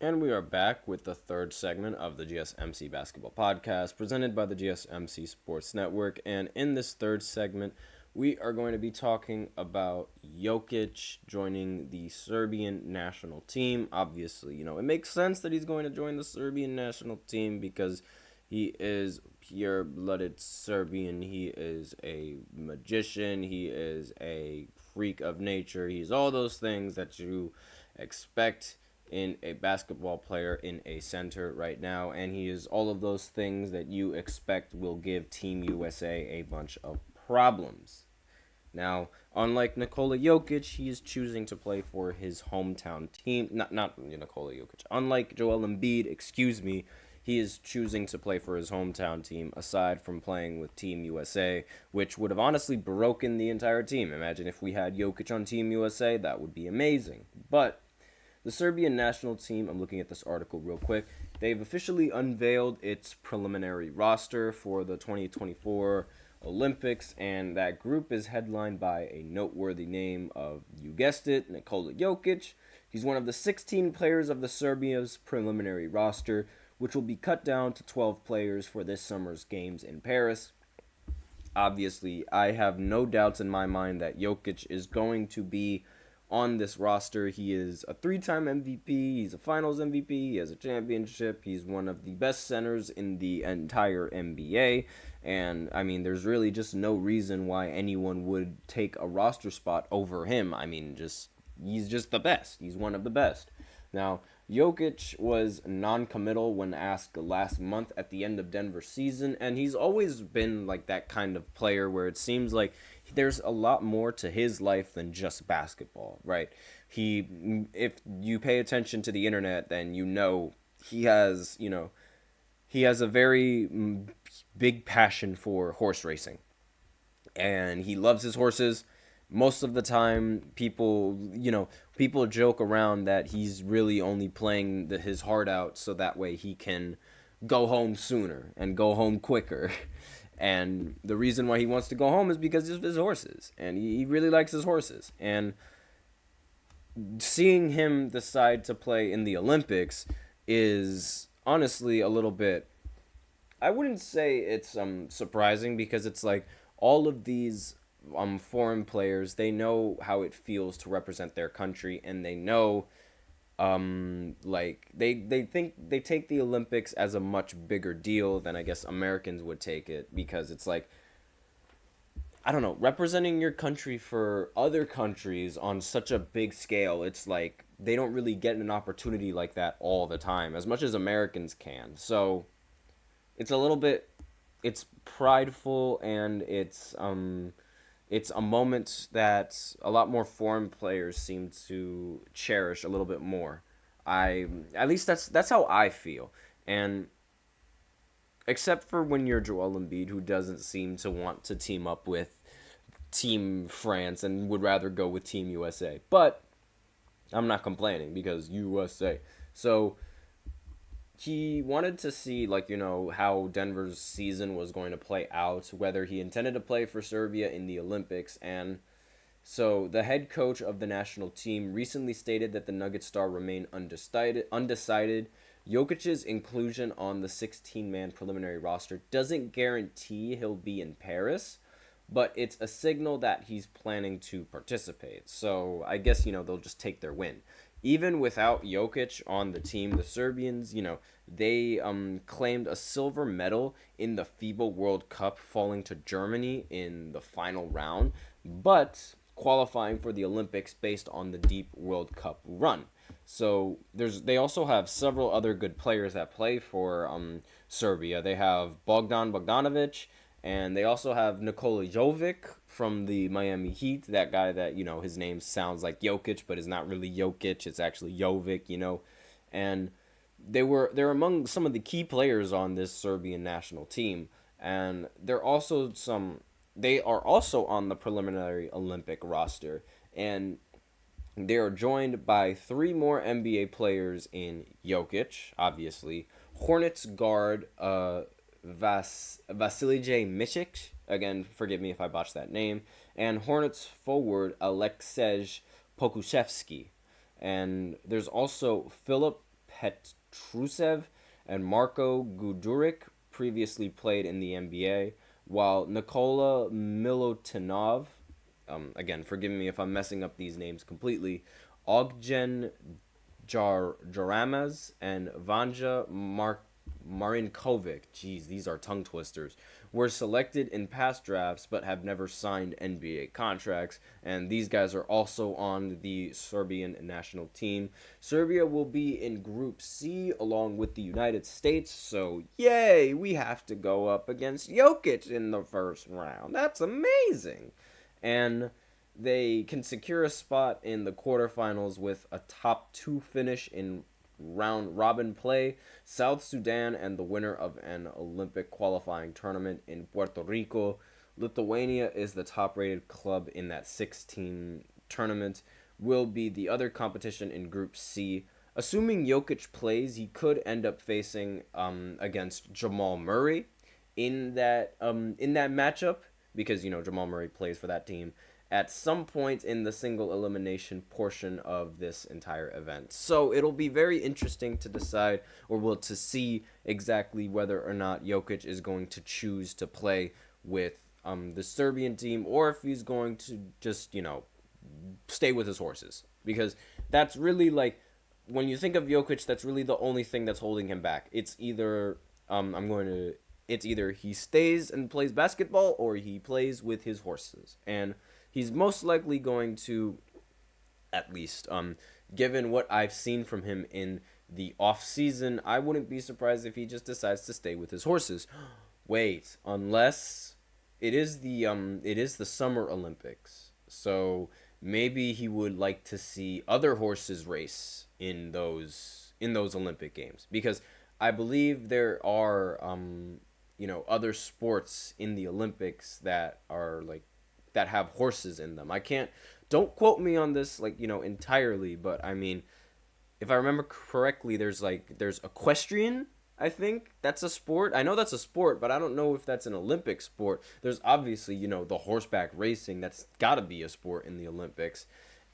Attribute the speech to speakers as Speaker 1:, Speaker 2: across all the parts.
Speaker 1: And we are back with the third segment of the GSMC Basketball Podcast presented by the GSMC Sports Network. And in this third segment, we are going to be talking about Jokic joining the Serbian national team. Obviously, it makes sense that he's going to join the Serbian national team because he is pure blooded Serbian. He is a magician. He is a freak of nature. He's all those things that you expect in a basketball player in a center right now, and he is all of those things that you expect will give Team USA a bunch of problems. Now, unlike Nikola Jokic, he is choosing to play for his hometown team. Not Nikola Jokic. Unlike Joel Embiid, excuse me, he is choosing to play for his hometown team aside from playing with Team USA, which would have honestly broken the entire team. Imagine if we had Jokic on Team USA, that would be amazing. But the Serbian national team, I'm looking at this article real quick, they've officially unveiled its preliminary roster for the 2024 Olympics, and that group is headlined by a noteworthy name of, you guessed it, Nikola Jokic. He's one of the 16 players of the Serbia's preliminary roster, which will be cut down to 12 players for this summer's games in Paris. Obviously, I have no doubts in my mind that Jokic is going to be on this roster. He is a three-time MVP. He's a Finals MVP. He has a championship. He's one of the best centers in the entire NBA. And, I mean, there's really just no reason why anyone would take a roster spot over him. I mean, he's just the best. He's one of the best. Now, Jokic was non-committal when asked last month at the end of Denver's season, and he's always been like that kind of player where it seems like there's a lot more to his life than just basketball, right? If you pay attention to the internet, then he has, he has a very big passion for horse racing, and he loves his horses. Most of the time, people joke around that he's really only playing his heart out so that way he can go home sooner and go home quicker. And the reason why he wants to go home is because of his horses, and he really likes his horses. And seeing him decide to play in the Olympics is honestly a little bit, I wouldn't say it's surprising, because it's like all of these foreign players, they know how it feels to represent their country, and they know like they think they take the Olympics as a much bigger deal than I guess Americans would take it, because it's like, I don't know, representing your country for other countries on such a big scale, it's like they don't really get an opportunity like that all the time as much as Americans can. So it's a little bit, it's prideful, and it's a moment that a lot more foreign players seem to cherish a little bit more. I At least that's how I feel. And except for when you're Joel Embiid, who doesn't seem to want to team up with Team France and would rather go with Team USA. But I'm not complaining because USA. So he wanted to see, like, how Denver's season was going to play out, whether he intended to play for Serbia in the Olympics. And so the head coach of the national team recently stated that the Nuggets star remained undecided. Jokic's inclusion on the 16-man preliminary roster doesn't guarantee he'll be in Paris, but it's a signal that he's planning to participate. So I guess, they'll just take their win. Even without Jokic on the team, the Serbians, they claimed a silver medal in the FIBA World Cup, falling to Germany in the final round, but qualifying for the Olympics based on the deep World Cup run. So they also have several other good players that play for Serbia. They have Bogdan Bogdanovic, and they also have Nikola Jovic from the Miami Heat. That guy that, his name sounds like Jokic, but is not really Jokic. It's actually Jovic. And they're among some of the key players on this Serbian national team. And they are also on the preliminary Olympic roster. And they are joined by three more NBA players in Jokic, obviously. Hornets guard Vasilije Micic. Again, forgive me if I botched that name. And Hornets forward Aleksej Pokusevski. And there's also Filip Petrusev and Marko Guduric previously played in the NBA, while Nikola Milutinov, again, forgive me if I'm messing up these names completely, Ogden Jaramaz and Vanja Marinkovic, geez, these are tongue twisters, were selected in past drafts but have never signed NBA contracts, and these guys are also on the Serbian national team. Serbia will be in Group C along with the United States, so yay, we have to go up against Jokic in the first round. That's amazing. And they can secure a spot in the quarterfinals with a top 2 finish in round robin play. South Sudan and the winner of an Olympic qualifying tournament in Puerto Rico. Lithuania is the top rated club in that 16 tournament. Will be the other competition in Group C. Assuming Jokic plays, he could end up facing against Jamal Murray in that matchup, because Jamal Murray plays for that team at some point in the single elimination portion of this entire event. So it'll be very interesting to decide, or to see exactly whether or not Jokic is going to choose to play with the Serbian team, or if he's going to just, stay with his horses. Because that's really, when you think of Jokic, that's really the only thing that's holding him back. It's either it's either he stays and plays basketball, or he plays with his horses. And he's most likely going to, at least, given what I've seen from him in the off-season, I wouldn't be surprised if he just decides to stay with his horses. Wait, unless it is the Summer Olympics. So maybe he would like to see other horses race in those Olympic Games, because I believe there are other sports in the Olympics that are that have horses in them. Don't quote me on this entirely, but I mean, if I remember correctly, there's equestrian, I think that's a sport. I know that's a sport, but I don't know if that's an Olympic sport. There's obviously, the horseback racing, that's got to be a sport in the Olympics.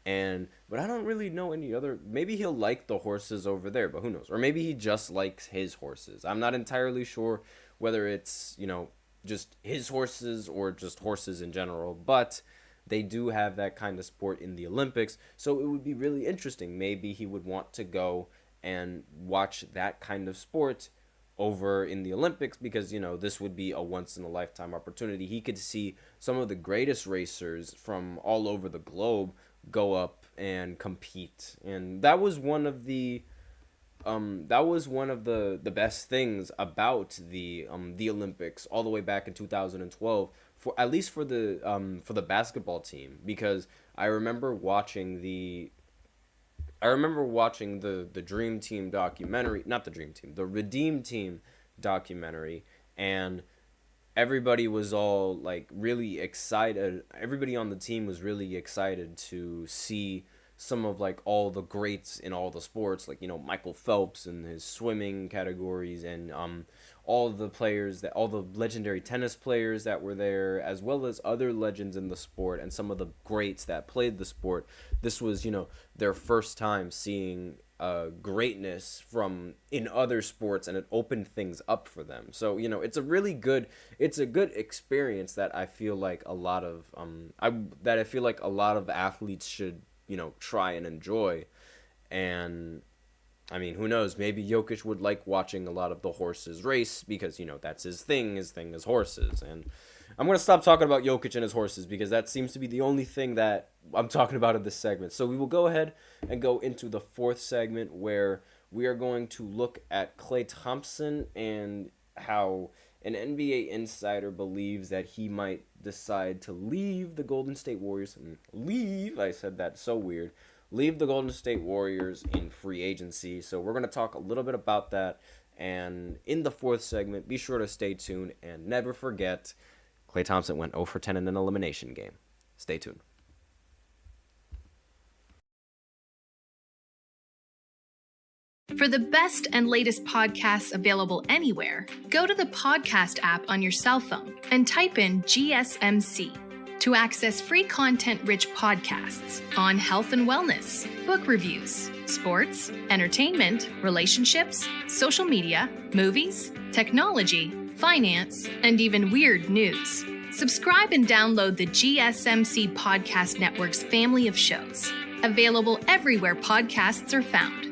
Speaker 1: But I don't really know any other. Maybe he'll like the horses over there, but who knows? Or maybe he just likes his horses. I'm not entirely sure whether it's, just his horses or just horses in general, but they do have that kind of sport in the Olympics, so it would be really interesting. Maybe he would want to go and watch that kind of sport over in the Olympics, because this would be a once in a lifetime opportunity. He could see some of the greatest racers from all over the globe go up and compete, and that was one of the best things about the Olympics all the way back in 2012, for at least for the basketball team, because I remember watching the Dream Team documentary, not the Dream Team, the Redeem Team documentary, and everybody was all really excited. Everybody on the team was really excited to see some of all the greats in all the sports, Michael Phelps and his swimming categories, and all the legendary tennis players that were there, as well as other legends in the sport and some of the greats that played the sport. This was their first time seeing greatness in other sports, and it opened things up for them. So it's a good experience that I feel like a lot of athletes should try and enjoy. And I mean, who knows, maybe Jokic would like watching a lot of the horses race, because that's his thing is horses. And I'm going to stop talking about Jokic and his horses, because that seems to be the only thing that I'm talking about in this segment. So we will go ahead and go into the fourth segment, where we are going to look at Klay Thompson and how an NBA insider believes that he might decide to leave the Golden State Warriors. I said that so weird. Leave the Golden State Warriors in free agency. So we're going to talk a little bit about that. And in the fourth segment, be sure to stay tuned. And never forget, Klay Thompson went 0 for 10 in an elimination game. Stay tuned.
Speaker 2: For the best and latest podcasts available anywhere, go to the podcast app on your cell phone and type in GSMC. to access free content-rich podcasts on health and wellness, book reviews, sports, entertainment, relationships, social media, movies, technology, finance, and even weird news. Subscribe and download the GSMC Podcast Network's family of shows, available everywhere podcasts are found.